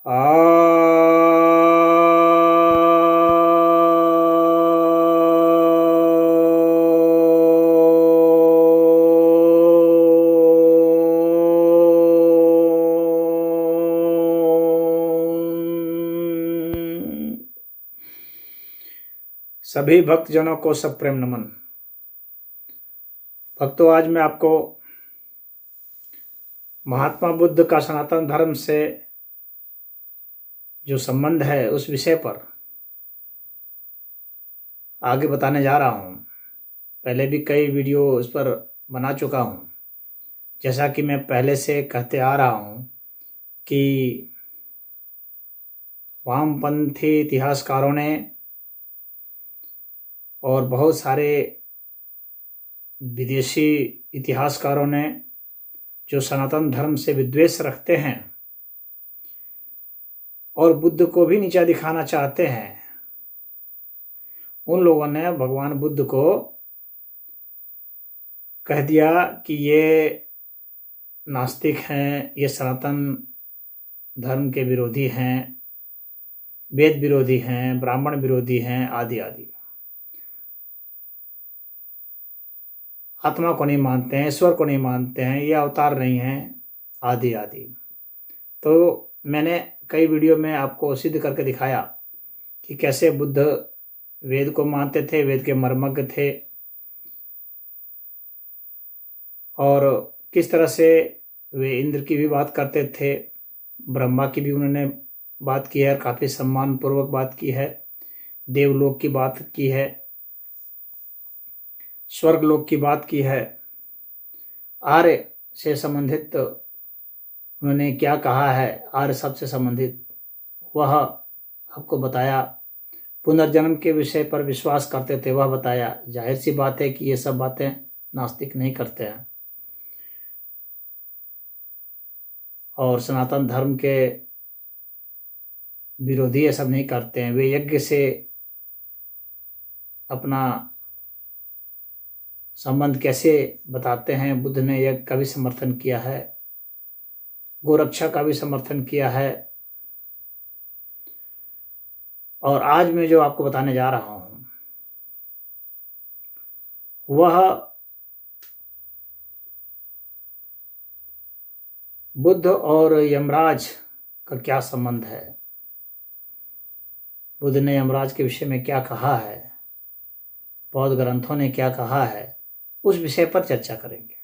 सभी भक्तजनों को सप्रेम नमन। भक्तों, आज मैं आपको महात्मा बुद्ध का सनातन धर्म से जो संबंध है उस विषय पर आगे बताने जा रहा हूँ। पहले भी कई वीडियो इस पर बना चुका हूँ। जैसा कि मैं पहले से कहते आ रहा हूँ कि वामपंथी इतिहासकारों ने और बहुत सारे विदेशी इतिहासकारों ने जो सनातन धर्म से विद्वेष रखते हैं और बुद्ध को भी नीचा दिखाना चाहते हैं, उन लोगों ने भगवान बुद्ध को कह दिया कि ये नास्तिक हैं, ये सनातन धर्म के विरोधी हैं, वेद विरोधी हैं, ब्राह्मण विरोधी हैं, आदि आदि। आत्मा को नहीं मानते हैं, ईश्वर को नहीं मानते हैं, ये अवतार नहीं हैं, आदि आदि। तो मैंने कई वीडियो में आपको सिद्ध करके दिखाया कि कैसे बुद्ध वेद को मानते थे, वेद के मर्मज्ञ थे, और किस तरह से वे इंद्र की भी बात करते थे, ब्रह्मा की भी उन्होंने बात की है, काफ़ी सम्मानपूर्वक बात की है, देवलोक की बात की है, स्वर्गलोक की बात की है, आर्य से संबंधित उन्होंने क्या कहा है, आर्य शब्द से संबंधित वह आपको बताया। पुनर्जन्म के विषय पर विश्वास करते थे, वह बताया। जाहिर सी बात है कि ये सब बातें नास्तिक नहीं करते हैं और सनातन धर्म के विरोधी ये सब नहीं करते हैं। वे यज्ञ से अपना संबंध कैसे बताते हैं। बुद्ध ने यज्ञ का भी समर्थन किया है, गोरक्षा का भी समर्थन किया है। और आज मैं जो आपको बताने जा रहा हूं वह बुद्ध और यमराज का क्या संबंध है, बुद्ध ने यमराज के विषय में क्या कहा है, बौद्ध ग्रंथों ने क्या कहा है, उस विषय पर चर्चा करेंगे।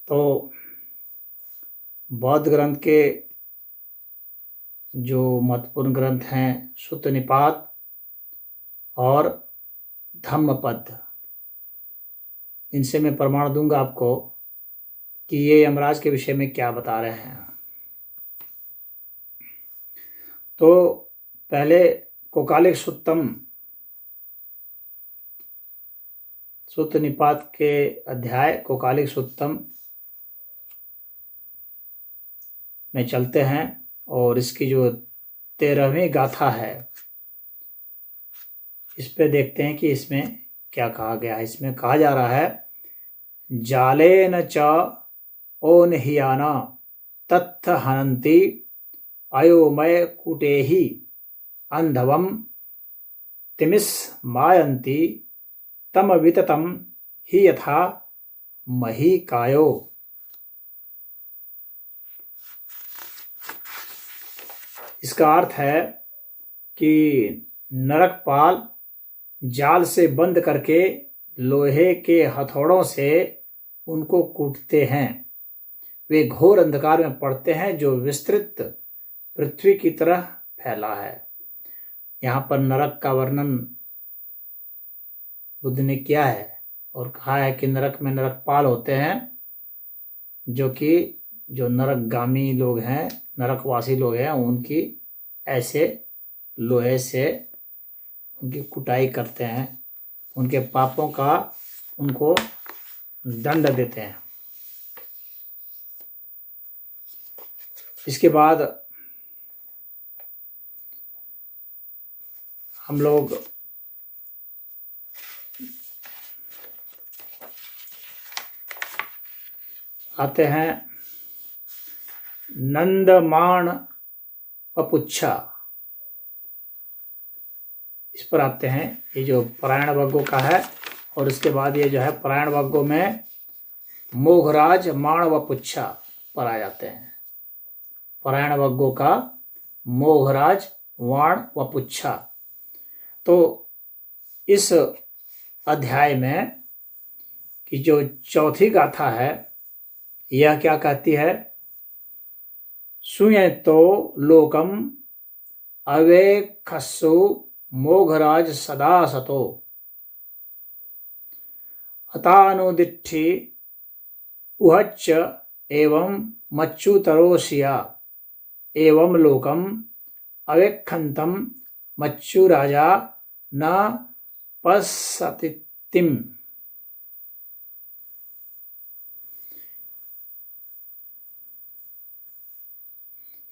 तो बौद्ध ग्रंथ के जो महत्वपूर्ण ग्रंथ हैं सुत्त निपात और धम्मपद, इनसे मैं प्रमाण दूंगा आपको कि ये यमराज के विषय में क्या बता रहे हैं। तो पहले कोकालिक सुत्तम, सुत्त निपात के अध्याय कोकालिक सुत्तम में चलते हैं और इसकी जो 13वीं गाथा है इस पे देखते हैं कि इसमें क्या कहा गया है। इसमें कहा जा रहा है, जालेन च ओनहियाना तत्थ हनन्ति अयोमय कुटेहि अंधवम तिमिस मायन्ति तम विततम ही यथा मही कायो। इसका अर्थ है कि नरकपाल जाल से बंद करके लोहे के हथौड़ों से उनको कूटते हैं। वे घोर अंधकार में पड़ते हैं जो विस्तृत पृथ्वी की तरह फैला है। यहाँ पर नरक का वर्णन बुद्ध ने किया है और कहा है कि नरक में नरकपाल होते हैं, जो नरकगामी लोग हैं, नरकवासी लोग हैं, उनकी ऐसे लोहे से उनकी कुटाई करते हैं, उनके पापों का उनको दंड देते हैं। इसके बाद हम लोग आते हैं नंदमाण पपुच्छा। इस पर आते हैं, ये जो परायण वर्गों का है। और उसके बाद ये जो है परायण वर्गों में मोघराज माण व पुच्छा पर आ जाते हैं। परायण वर्गों का मोघराज वाण व पुच्छा। तो इस अध्याय में कि जो चौथी गाथा है यह क्या कहती है? सुयतो लोकम अवेक्षसु मोघराज सदा सतो हतानुदिष्ठि उहच्च एवं मच्युतरोषिया एवं लोकम अवेक्षन्तम मच्यु राजा न पश्यतिम।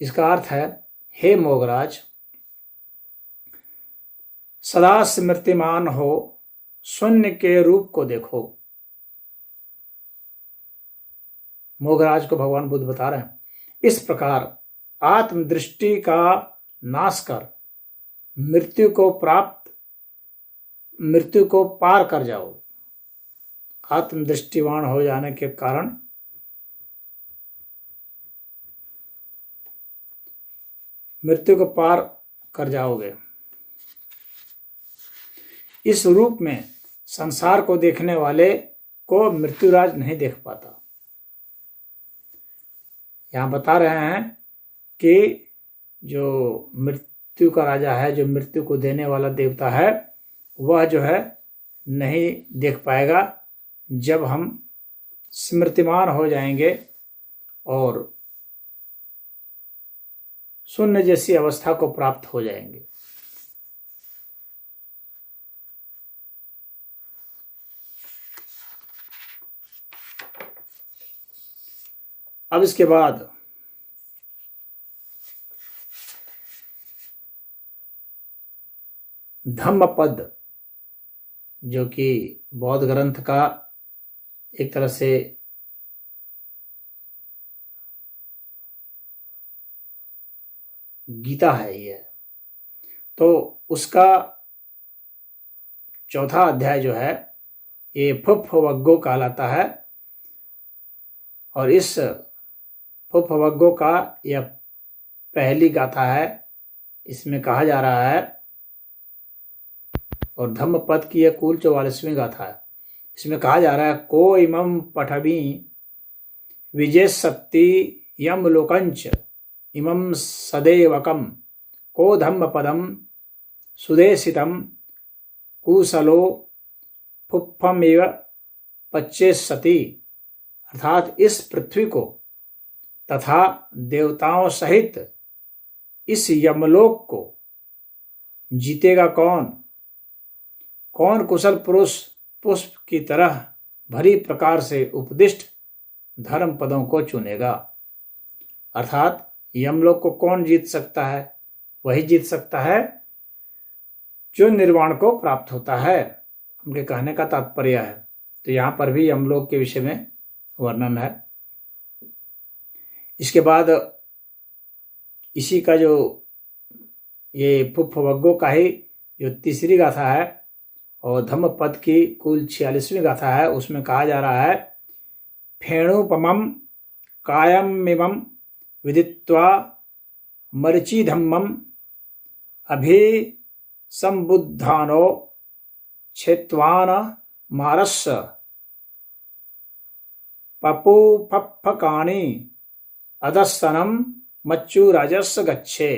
इसका अर्थ है, हे मोगराज, सदा स्मृतिमान हो, शून्य के रूप को देखो। मोगराज को भगवान बुद्ध बता रहे हैं, इस प्रकार आत्मदृष्टि का नाश कर मृत्यु को पार कर जाओ। आत्मदृष्टिवान हो जाने के कारण मृत्यु को पार कर जाओगे। इस रूप में संसार को देखने वाले को मृत्युराज नहीं देख पाता। यहां बता रहे हैं कि जो मृत्यु का राजा है, जो मृत्यु को देने वाला देवता है, वह जो है नहीं देख पाएगा जब हम स्मृतिमान हो जाएंगे और शून्य जैसी अवस्था को प्राप्त हो जाएंगे। अब इसके बाद धम्मपद, जो कि बौद्ध ग्रंथ का एक तरह से गीता है ये, तो उसका चौथा अध्याय जो है ये फुफ्फवग्गो कहलाता है। और इस फुफ्फवग्गो का यह पहली गाथा है। इसमें कहा जा रहा है, और धम्मपद की यह कुल 44वीं गाथा है। इसमें कहा जा रहा है, को इमं पठवी विजयशक्ति यम लोकंच इमं सदैवकम को धम्मपदम सुदेशितम कुशलो फुफ्फमेव पच्चेसति। अर्थात इस पृथ्वी को तथा देवताओं सहित इस यमलोक को जीतेगा कौन? कौन कुशल पुरुष पुष्प की तरह भरी प्रकार से उपदिष्ट धर्म पदों को चुनेगा? अर्थात यमलोक को कौन जीत सकता है? वही जीत सकता है जो निर्वाण को प्राप्त होता है, उनके कहने का तात्पर्य है। तो यहां पर भी यमलोक के विषय में वर्णन है। इसके बाद इसी का जो ये फुफ्फवग्गो का ही जो तीसरी गाथा है और धम्मपद की कुल 46वीं गाथा है, उसमें कहा जा रहा है, फेणुपमं कायमिमं विदित्वा मरीचिधम्मं अभिसंबुद्धानो क्षेत्वान मारस्य पपुफफ्फकानि अधस्तनम मच्युराजस्य गच्छे।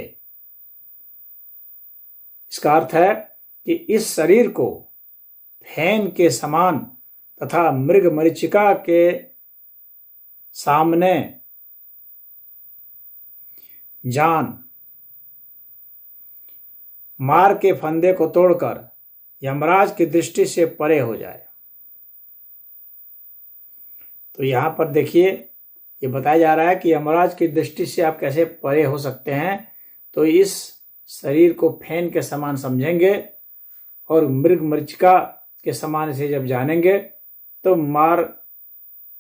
इसका अर्थ है कि इस शरीर को फैन के समान तथा मृग मरीचिका के सामने जान, मार के फंदे को तोड़कर यमराज की दृष्टि से परे हो जाए। तो यहां पर देखिए ये बताया जा रहा है कि यमराज की दृष्टि से आप कैसे परे हो सकते हैं। तो इस शरीर को फैन के समान समझेंगे और मृग मरीचिका के समान से जब जानेंगे तो मार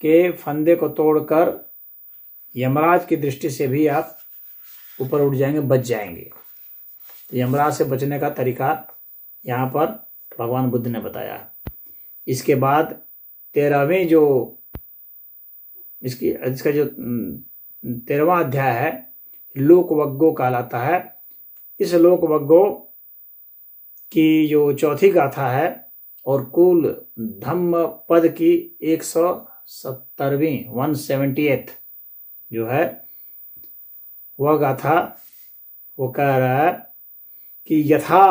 के फंदे को तोड़कर यमराज की दृष्टि से भी आप ऊपर उठ जाएंगे, बच जाएंगे। यमराज से बचने का तरीका यहाँ पर भगवान बुद्ध ने बताया। इसके बाद 13वें जो इसका जो 13वां अध्याय है लोकवग्गो कहलाता है। इस लोकवग्गो की जो चौथी गाथा है और कुल धम्म पद की 170वीं 170th जो है वह गाथा, वो कह रहा है कि यथा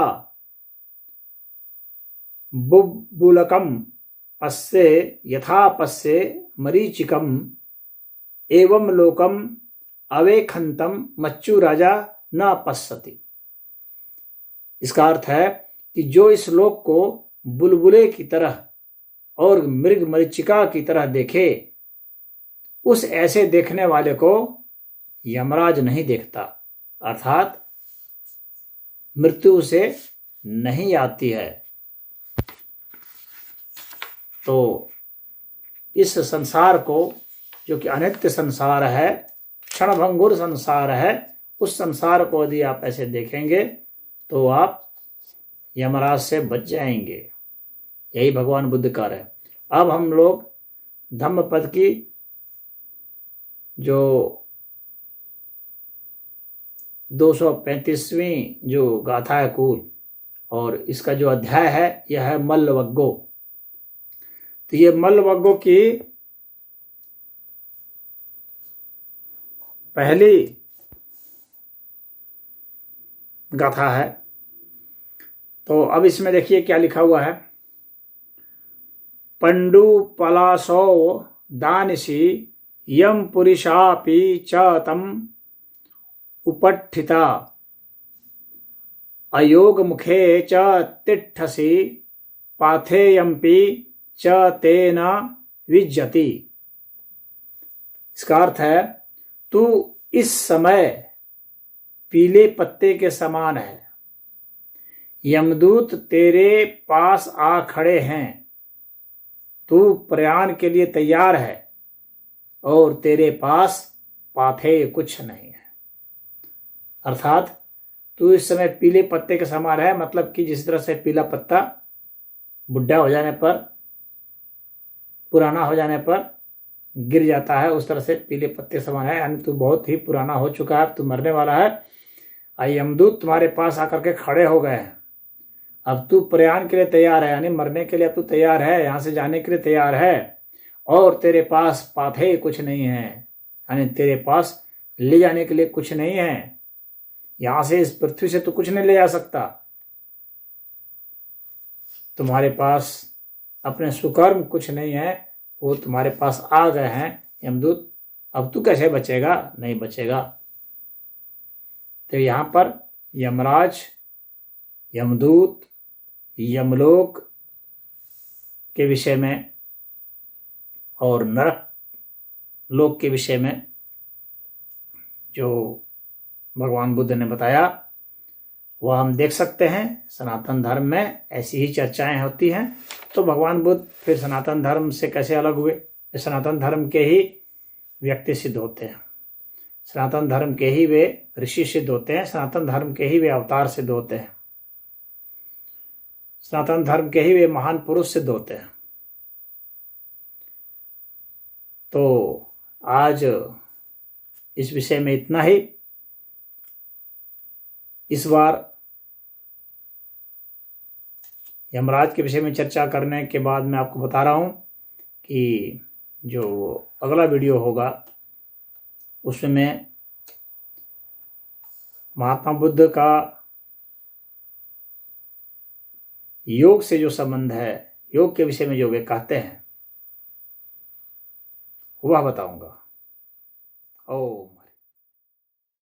बुब्बुलकम पस्से यथा पस्से मरीचिकम एवं लोकम अवेखंतम मच्चु राजा न पश्यति। इसका अर्थ है कि जो इस लोक को बुलबुले की तरह और मृग मरीचिका की तरह देखे, उस ऐसे देखने वाले को यमराज नहीं देखता, अर्थात मृत्यु उसे नहीं आती है। तो इस संसार को, जो कि अनित्य संसार है, क्षणभंगुर संसार है, उस संसार को यदि आप ऐसे देखेंगे तो आप यमराज से बच जाएंगे। यही भगवान बुद्ध कह रहे हैं। अब हम लोग धम्मपद की जो 235वीं जो गाथा है कुल, और इसका जो अध्याय है यह है मल्लवग्गो। तो ये मल्लवग्गो की पहली गाथा है। तो अब इसमें देखिए क्या लिखा हुआ है। पंडु पलासो दानिशी यम पुरुषापि च तम उपट्ठिता अयोग मुखे च तिष्ठसि पाथेयम्पि च तेन विज्जति। इसका अर्थ है तू इस समय पीले पत्ते के समान है, यमदूत तेरे पास आ खड़े हैं, तू प्रयाण के लिए तैयार है और तेरे पास पाथेय कुछ नहीं है। अर्थात तू इस समय पीले पत्ते के समान है, मतलब कि जिस तरह से पीला पत्ता बुढ़ा हो जाने पर, पुराना हो जाने पर गिर जाता है, उस तरह से पीले पत्ते समान है। यानी तू बहुत ही पुराना हो चुका है, तू मरने वाला है। यमदूत तुम्हारे पास आकर के खड़े हो गए हैं। अब तू प्रयाण के लिए तैयार है, यानी मरने के लिए अब तू तैयार है, यहाँ से जाने के लिए तैयार है, और तेरे पास पाथेय कुछ नहीं है, यानी तेरे पास ले जाने के लिए कुछ नहीं है। यहाँ से इस पृथ्वी से तू कुछ नहीं ले जा सकता। तुम्हारे पास अपने सुकर्म कुछ नहीं है, वो तुम्हारे पास आ गए हैं यमदूत। अब तू कैसे बचेगा? नहीं बचेगा। तो यहाँ पर यमराज, यमदूत, यमलोक के विषय में और नरक लोक के विषय में जो भगवान बुद्ध ने बताया वह हम देख सकते हैं। सनातन धर्म में ऐसी ही चर्चाएं होती हैं। तो भगवान बुद्ध फिर सनातन धर्म से कैसे अलग हुए? सनातन धर्म के ही व्यक्ति सिद्ध होते हैं, सनातन धर्म के ही वे ऋषि सिद्ध होते हैं, सनातन धर्म के ही वे अवतार सिद्ध होते हैं, सनातन धर्म के ही वे महान पुरुष सिद्ध होते हैं। तो आज इस विषय में इतना ही। इस बार यमराज के विषय में चर्चा करने के बाद मैं आपको बता रहा हूं कि जो अगला वीडियो होगा उसमें मैं महात्मा बुद्ध का योग से जो संबंध है, योग के विषय में जो वे कहते हैं वह बताऊंगा। ओम